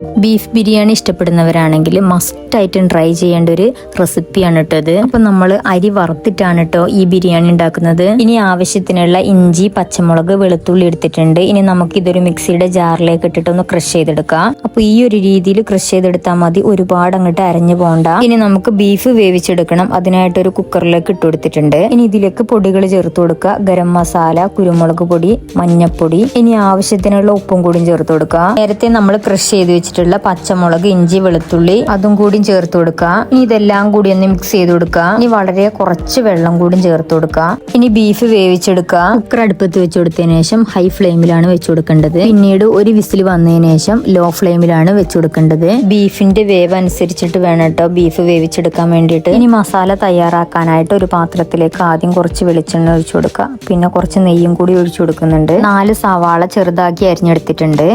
Beef biryani ഇഷ്ടപ്പെടുന്നവരാണെങ്കിൽ മസ്റ്റായിട്ടും try ചെയ്യേണ്ട ഒരു റെസിപ്പിയാണ് കേട്ടോ ഇത്. അപ്പൊ നമ്മൾ അരി വറുത്തിട്ടാണ് കേട്ടോ ഈ ബിരിയാണി ഉണ്ടാക്കുന്നത്. ഇനി ആവശ്യത്തിനുള്ള ഇഞ്ചി, പച്ചമുളക്, വെളുത്തുള്ളി എടുത്തിട്ടുണ്ട്. ഇനി നമുക്ക് ഇതൊരു മിക്സിയുടെ ജാറിലേക്ക് ഇട്ടിട്ട് ഒന്ന് ക്രഷ് ചെയ്തെടുക്കാം. അപ്പൊ ഈ ഒരു രീതിയിൽ ക്രഷ് ചെയ്തെടുത്താൽ മതി, ഒരുപാട് അങ്ങോട്ട് അരഞ്ഞു പോകണ്ട. ഇനി നമുക്ക് ബീഫ് വേവിച്ചെടുക്കണം. അതിനായിട്ട് ഒരു കുക്കറിലേക്ക് ഇട്ട് കൊടുത്തിട്ടുണ്ട്. ഇനി ഇതിലേക്ക് പൊടികൾ ചേർത്ത് കൊടുക്കുക. ഗരം മസാല, കുരുമുളക് പൊടി, മഞ്ഞപ്പൊടി, ഇനി ആവശ്യത്തിനുള്ള ഉപ്പും കൂടി ചേർത്ത് കൊടുക്കുക. നേരത്തെ നമ്മൾ ക്രഷ് ചെയ്ത് വെച്ചിട്ടുള്ള പച്ചമുളക്, ഇഞ്ചി, വെളുത്തുള്ളി അതും കൂടി ചേർത്ത് കൊടുക്കുക. ഇനി ഇതെല്ലാം കൂടി ഒന്ന് മിക്സ് ചെയ്ത് കൊടുക്കുക. ഇനി വളരെ കുറച്ച് വെള്ളം കൂടി ചേർത്ത് കൊടുക്കുക. ഇനി ബീഫ് വേവിച്ചെടുക്കുക. കുക്കർ അടുപ്പത്ത് വെച്ച് കൊടുത്തതിന് ശേഷം ഹൈ ഫ്ലെയിമിലാണ് വെച്ച് കൊടുക്കേണ്ടത്. പിന്നീട് ഒരു വിസിൽ വന്നതിന് ശേഷം ലോ ഫ്ലെയിമിലാണ് വെച്ച് കൊടുക്കേണ്ടത്. ബീഫിന്റെ വേവ് അനുസരിച്ചിട്ട് വേണം കേട്ടോ ബീഫ് വേവിച്ചെടുക്കാൻ വേണ്ടിയിട്ട്. ഇനി മസാല തയ്യാറാക്കാനായിട്ട് ഒരു പാത്രത്തിലേക്ക് ആദ്യം കുറച്ച് വെളിച്ചെണ്ണ ഒഴിച്ചു കൊടുക്കുക. പിന്നെ കുറച്ച് നെയ്യും കൂടി ഒഴിച്ചു കൊടുക്കുന്നുണ്ട്. 4 സവാള ചെറുതാക്കി അരിഞ്ഞെടുത്തിട്ടുണ്ട്.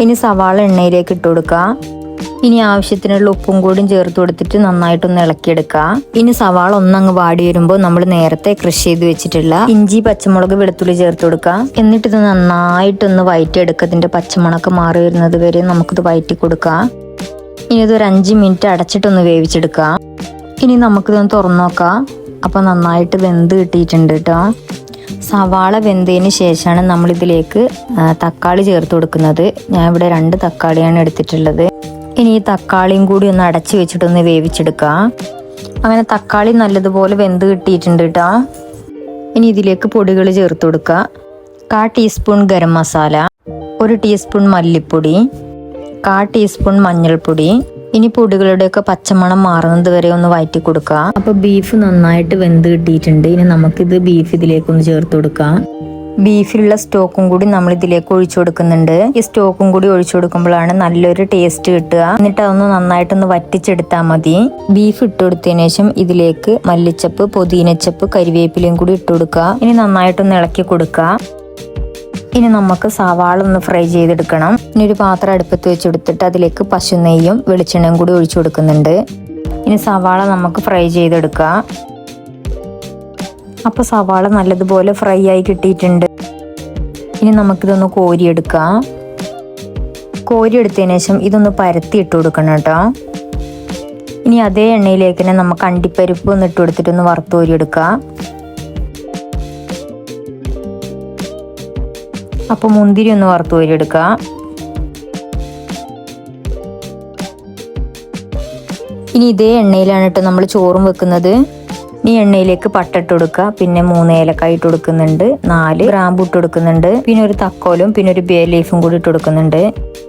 ഇനി സവാള എണ്ണയിലേക്ക് ഇട്ട് കൊടുക്കുക. ഇനി ആവശ്യത്തിനുള്ള ഉപ്പും കൂടി ചേർത്ത് കൊടുത്തിട്ട് നന്നായിട്ടൊന്ന് ഇളക്കിയെടുക്കുക. ഇനി സവാള ഒന്നങ്ങ് വാടി വരുമ്പോൾ നമ്മൾ നേരത്തെ ക്രഷ് ചെയ്ത് വെച്ചിട്ടുള്ള ഇഞ്ചി, പച്ചമുളക്, വെളുത്തുള്ളി ചേർത്ത് കൊടുക്കുക. എന്നിട്ട് ഇത് നന്നായിട്ടൊന്ന് വഴറ്റിയെടുക്കുക. ഇതിന്റെ പച്ചമുളക് മാറി വരുന്നത് വരെ നമുക്കിത് വഴറ്റി കൊടുക്കുക. ഇനി ഇതൊരു 5 മിനിറ്റ് അടച്ചിട്ടൊന്ന് വേവിച്ചെടുക്കുക. ഇനി നമുക്കിതൊന്ന് തുറന്നു നോക്കാം. അപ്പൊ നന്നായിട്ട് വെന്ത് കിട്ടിയിട്ടുണ്ട് കേട്ടോ. സവാള വെന്തതിന് ശേഷമാണ് നമ്മളിതിലേക്ക് തക്കാളി ചേർത്ത് കൊടുക്കുന്നത്. ഞാൻ ഇവിടെ 2 തക്കാളിയാണ് എടുത്തിട്ടുള്ളത്. ഇനി ഈ തക്കാളിയും കൂടി ഒന്ന് അടച്ചു വെച്ചിട്ടൊന്ന് വേവിച്ചെടുക്കുക. അങ്ങനെ തക്കാളി നല്ലതുപോലെ വെന്ത് കിട്ടിയിട്ടുണ്ട് കേട്ടോ. ഇനി ഇതിലേക്ക് പൊടികൾ ചേർത്ത് കൊടുക്കുക. 1/4 ടീസ്പൂൺ ഗരം മസാല, 1 ടീസ്പൂൺ മല്ലിപ്പൊടി, 1/4 ടീസ്പൂൺ മഞ്ഞൾപ്പൊടി. ഇനി പൊടികളുടെയൊക്കെ പച്ചമണം മാറുന്നത് വരെ ഒന്ന് വഴറ്റി കൊടുക്കുക. അപ്പൊ ബീഫ് നന്നായിട്ട് വെന്ത് കിട്ടിയിട്ടുണ്ട്. ഇനി നമുക്കിത് ബീഫ് ഇതിലേക്കൊന്ന് ചേർത്ത് കൊടുക്കാം. ബീഫിലുള്ള സ്റ്റോക്കും കൂടി നമ്മൾ ഇതിലേക്ക് ഒഴിച്ചു കൊടുക്കുന്നുണ്ട്. ഈ സ്റ്റോക്കും കൂടി ഒഴിച്ചു കൊടുക്കുമ്പോഴാണ് നല്ലൊരു ടേസ്റ്റ് കിട്ടുക. എന്നിട്ട് അതൊന്ന് നന്നായിട്ടൊന്ന് വറ്റിച്ചെടുത്താൽ മതി. ബീഫ് ഇട്ട് കൊടുത്തതിന് ശേഷം ഇതിലേക്ക് മല്ലിച്ചപ്പ്, പുതിനച്ചപ്പ്, കരിവേപ്പിലയും കൂടി ഇട്ട് കൊടുക്കുക. ഇനി നന്നായിട്ടൊന്ന് ഇളക്കി കൊടുക്കുക. ഇനി നമുക്ക് സവാള ഒന്ന് ഫ്രൈ ചെയ്തെടുക്കണം. ഇനി ഒരു പാത്രം അടുപ്പത്ത് വെച്ച് കൊടുത്തിട്ട് അതിലേക്ക് പശുനെയ്യും വെളിച്ചെണ്ണയും കൂടി ഒഴിച്ചു കൊടുക്കുന്നുണ്ട്. ഇനി സവാള നമുക്ക് ഫ്രൈ ചെയ്തെടുക്കാം. അപ്പൊ സവാള നല്ലതുപോലെ ഫ്രൈ ആയി കിട്ടിയിട്ടുണ്ട്. ഇനി നമുക്കിതൊന്ന് കോരിയെടുക്കാം. കോരിയെടുത്തതിന് ശേഷം ഇതൊന്ന് പരത്തി ഇട്ട് കൊടുക്കണം കേട്ടോ. ഇനി അതേ എണ്ണയിലേക്ക് തന്നെ നമുക്ക് അണ്ടിപ്പരിപ്പ് ഒന്ന് ഇട്ട് കൊടുത്തിട്ടൊന്ന് വറുത്തോരിയെടുക്കാം. അപ്പോൾ മുന്തിരി ഒന്ന് വറുത്ത് കോരിയെടുക്കുക. ഇനി ഇതേ എണ്ണയിലാണ് കേട്ടോ നമ്മൾ ചോറും വെക്കുന്നത്. ഈ എണ്ണയിലേക്ക് പട്ട ഇട്ട് കൊടുക്കുക. പിന്നെ 3 ഏലക്കായ ഇട്ട് കൊടുക്കുന്നുണ്ട്, 4 ഗ്രാമ്പു ഇട്ട് കൊടുക്കുന്നുണ്ട്, പിന്നെ ഒരു തക്കോലും പിന്നെ ഒരു ബേ ലീഫും കൂടി ഇട്ട് കൊടുക്കുന്നുണ്ട്.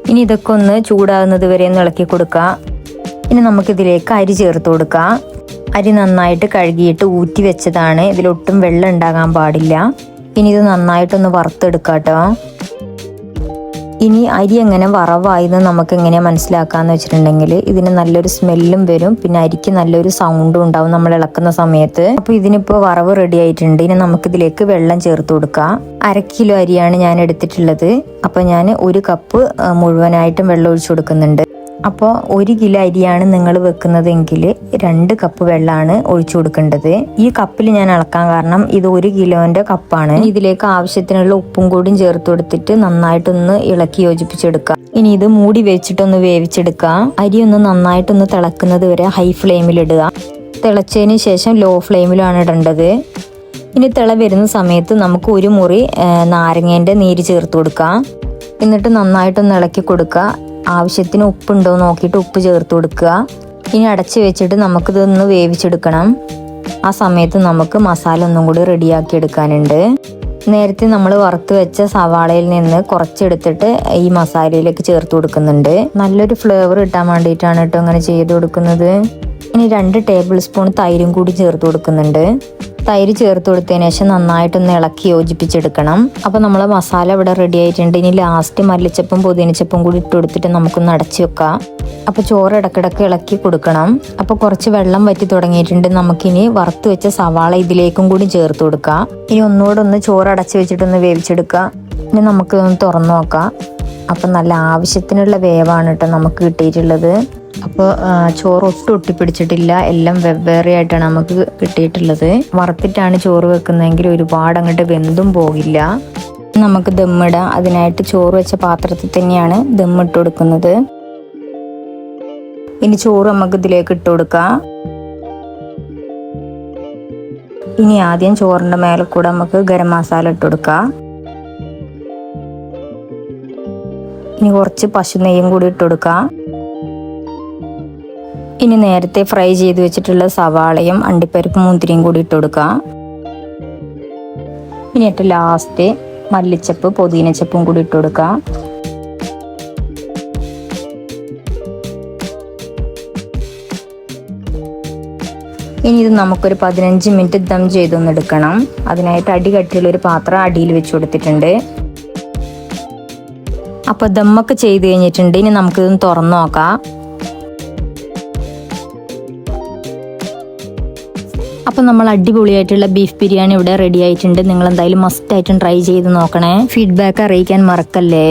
ഇനി ഇതൊക്കെ ഒന്ന് ചൂടാകുന്നത് വരെ ഒന്ന് ഇളക്കി കൊടുക്കുക. ഇനി നമുക്കിതിലേക്ക് അരി ചേർത്ത് കൊടുക്കാം. അരി നന്നായിട്ട് കഴുകിയിട്ട് ഊറ്റി വെച്ചതാണ്. ഇതിലൊട്ടും വെള്ളം ഉണ്ടാകാൻ പാടില്ല. ഇനി ഇത് നന്നായിട്ടൊന്ന് വറുത്തെടുക്കാം കേട്ടോ. ഇനി അരി എങ്ങനെ വറവായിന്ന് നമുക്ക് എങ്ങനെയാ മനസ്സിലാക്കാന്ന് വെച്ചിട്ടുണ്ടെങ്കിൽ ഇതിന് നല്ലൊരു സ്മെല്ലും വരും, പിന്നെ അരിക്ക് നല്ലൊരു സൗണ്ടും ഉണ്ടാവും നമ്മൾ ഇളക്കുന്ന സമയത്ത്. അപ്പൊ ഇതിനിപ്പോൾ വറവ് റെഡി ആയിട്ടുണ്ട്. ഇനി നമുക്കിതിലേക്ക് വെള്ളം ചേർത്ത് കൊടുക്കാം. 1/2 കിലോ അരിയാണ് ഞാൻ എടുത്തിട്ടുള്ളത്. അപ്പൊ ഞാൻ 1 കപ്പ് മുഴുവനായിട്ടും വെള്ളം ഒഴിച്ചു കൊടുക്കുന്നുണ്ട്. അപ്പോൾ 1 കിലോ അരിയാണ് നിങ്ങൾ വെക്കുന്നതെങ്കിൽ 2 കപ്പ് വെള്ളമാണ് ഒഴിച്ചു കൊടുക്കേണ്ടത്. ഈ കപ്പിൽ ഞാൻ അളക്കാൻ കാരണം ഇത് 1 കിലോന്റെ കപ്പാണ്. ഇതിലേക്ക് ആവശ്യത്തിനുള്ള ഉപ്പും കൂടി ചേർത്ത് കൊടുത്തിട്ട് നന്നായിട്ടൊന്ന് ഇളക്കി യോജിപ്പിച്ചെടുക്കാം. ഇനി ഇത് മൂടി വെച്ചിട്ടൊന്ന് വേവിച്ചെടുക്കാം. അരി ഒന്ന് നന്നായിട്ടൊന്ന് തിളക്കുന്നത് വരെ ഹൈ ഫ്ലെയിമിൽ ഇടുക. തിളച്ചതിന് ശേഷം ലോ ഫ്ലെയിമിലാണ് ഇടേണ്ടത്. ഇനി തിള വരുന്ന സമയത്ത് നമുക്ക് 1 മുറി നാരങ്ങേന്റെ നീര് ചേർത്ത് കൊടുക്കാം. എന്നിട്ട് നന്നായിട്ടൊന്ന് ഇളക്കി കൊടുക്കുക. ആവശ്യത്തിന് ഉപ്പുണ്ടോ നോക്കിയിട്ട് ഉപ്പ് ചേർത്ത് കൊടുക്കുക. ഇനി അടച്ച് വെച്ചിട്ട് നമുക്കിതൊന്ന് വേവിച്ചെടുക്കണം. ആ സമയത്ത് നമുക്ക് മസാല ഒന്നും കൂടി റെഡിയാക്കി എടുക്കാനുണ്ട്. നേരത്തെ നമ്മൾ വറുത്ത് വെച്ച സവാളയിൽ നിന്ന് കുറച്ചെടുത്തിട്ട് ഈ മസാലയിലേക്ക് ചേർത്ത് കൊടുക്കുന്നുണ്ട്. നല്ലൊരു ഫ്ലേവർ കിട്ടാൻ വേണ്ടിയിട്ടാണ് കേട്ടോ അങ്ങനെ ചെയ്ത് കൊടുക്കുന്നത്. ഇനി 2 ടേബിൾ സ്പൂൺ തൈരും കൂടി ചേർത്ത് കൊടുക്കുന്നുണ്ട്. തൈര് ചേർത്ത് കൊടുത്തതിന് ശേഷം നന്നായിട്ടൊന്ന് ഇളക്കി യോജിപ്പിച്ചെടുക്കണം. അപ്പോൾ നമ്മളെ മസാല ഇവിടെ റെഡി ആയിട്ടുണ്ട്. ഇനി ലാസ്റ്റ് മല്ലിച്ചപ്പും പുതിനച്ചപ്പും കൂടി ഇട്ട് കൊടുത്തിട്ട് നമുക്കൊന്ന് അടച്ചു വെക്കാം. അപ്പോൾ ചോറ് ഇടക്കിടക്ക് ഇളക്കി കൊടുക്കണം. അപ്പോൾ കുറച്ച് വെള്ളം വറ്റി തുടങ്ങിയിട്ടുണ്ട്. നമുക്കിനി വറുത്ത് വെച്ച സവാള ഇതിലേക്കും കൂടി ചേർത്ത് കൊടുക്കാം. ഇനി ഒന്നുകൂടെ ഒന്ന് ചോറ് അടച്ചു വെച്ചിട്ടൊന്ന് വേവിച്ചെടുക്കുക. ഇനി നമുക്കൊന്ന് തുറന്നു നോക്കാം. അപ്പം നല്ല ആവശ്യത്തിനുള്ള വേവാണ് കേട്ടോ നമുക്ക് കിട്ടിയിട്ടുള്ളത്. അപ്പോൾ ചോറ് ഒട്ടും ഒട്ടിപ്പിടിച്ചിട്ടില്ല. എല്ലാം വെവ്വേറെ ആയിട്ടാണ് നമുക്ക് കിട്ടിയിട്ടുള്ളത്. വറുത്തിട്ടാണ് ചോറ് വെക്കുന്നതെങ്കിൽ ഒരുപാട് അങ്ങോട്ട് വെന്തും പോകില്ല. നമുക്ക് ദമ്മിടാം. അതിനായിട്ട് ചോറ് വെച്ച പാത്രത്തിൽ തന്നെയാണ് ദമ്മിട്ട് കൊടുക്കുന്നത്. ഇനി ചോറ് നമുക്ക് ഇതിലേക്ക് ഇട്ട് കൊടുക്കാം. ഇനി ആദ്യം ചോറിൻ്റെ മേലെ കൂടെ നമുക്ക് ഗരം മസാല ഇട്ട് കൊടുക്കാം. ഇനി കുറച്ച് പശു നെയ്യും കൂടി ഇട്ട് കൊടുക്കാം. ഇനി നേരത്തെ ഫ്രൈ ചെയ്ത് വെച്ചിട്ടുള്ള സവാളയും അണ്ടിപ്പരിപ്പും മുന്തിരിയും കൂടി ഇട്ട് കൊടുക്കാം. ഇനി ഏറ്റവും ലാസ്റ്റ് മല്ലിച്ചപ്പ് പുതിനച്ചപ്പും കൂടി ഇട്ട് കൊടുക്കാം. ഇനി ഇത് നമുക്കൊരു 15 മിനിറ്റ് ദം ചെയ്തൊന്ന് എടുക്കണം. അതിനായിട്ട് അടി കട്ടിയുള്ളൊരു പാത്രം അടിയിൽ വെച്ച് കൊടുത്തിട്ടുണ്ട്. അപ്പോൾ ദമ്മൊക്കെ ചെയ്ത് കഴിഞ്ഞിട്ടുണ്ട്. ഇനി നമുക്കിതൊന്ന് തുറന്നു നോക്കാം. അപ്പോൾ നമ്മൾ അടിപൊളിയായിട്ടുള്ള ബീഫ് ബിരിയാണി ഇവിടെ റെഡി ആയിട്ടുണ്ട്. നിങ്ങൾ എന്തായാലും മസ്റ്റ് ആയിട്ടും ട്രൈ ചെയ്ത് നോക്കണേ. ഫീഡ്ബാക്ക് അറിയിക്കാൻ മറക്കല്ലേ.